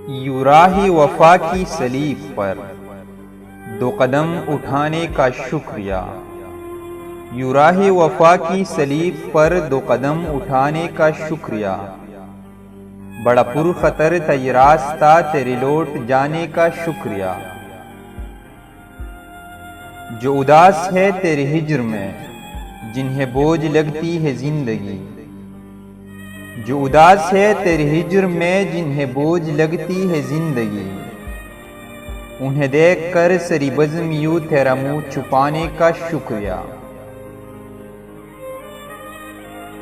यूराही वफा की सलीब पर दो कदम उठाने का शुक्रिया। यूराही वफा की सलीब पर दो कदम उठाने का शुक्रिया। बड़ा पुरखतर था ये रास्ता तेरे लौट जाने का शुक्रिया। जो उदास है तेरे हिज्र में जिन्हें बोझ लगती है जिंदगी, जो उदास है तेरे हिज्र में जिन्हें बोझ लगती है जिंदगी, उन्हें देख कर सरी बज़्म यूं तेरा मुंह छुपाने का शुक्रिया।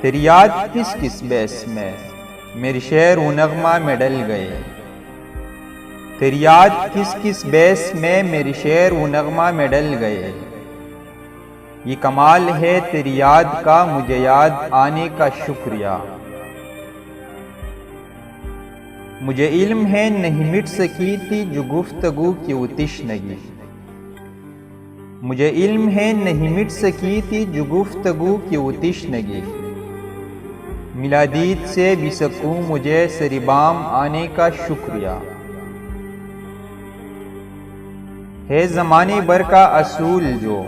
तेरी याद किस किस बेस में मेरे शेर व नगमा में डल गए, तेरी याद किस किस बेस में मेरे शेर व नगमा में डल गए। ये कमाल है तेरी याद का मुझे याद आने का शुक्रिया। मुझे इल्म है नहीं मिट सकी थी जो गुफ्तगू की वो तिश्नगी, मुझे इल्म है नहीं मिट सकी थी जो गुफ्तगू की वो तिश्नगी। मिला दीद से भी सकूं मुझे सरिबाम आने का शुक्रिया। है ज़माने भर का असूल जो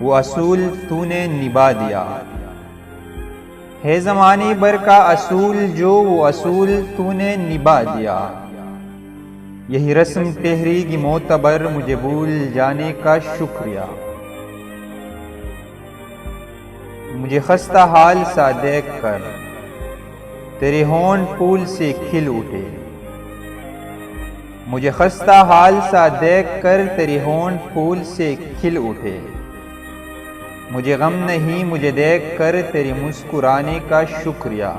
वो असूल तूने निभा दिया, है ज़माने भर का असूल जो वो असूल तूने निभा दिया। यही रस्म तहरीगी मोतबर मुझे भूल जाने का शुक्रिया। मुझे खस्ता हाल सा देख कर तेरे होंठ फूल से खिल उठे, मुझे खस्ता हाल सा देख कर तेरे होंठ फूल से खिल उठे। मुझे गम नहीं मुझे देख कर तेरे मुस्कुराने का शुक्रिया।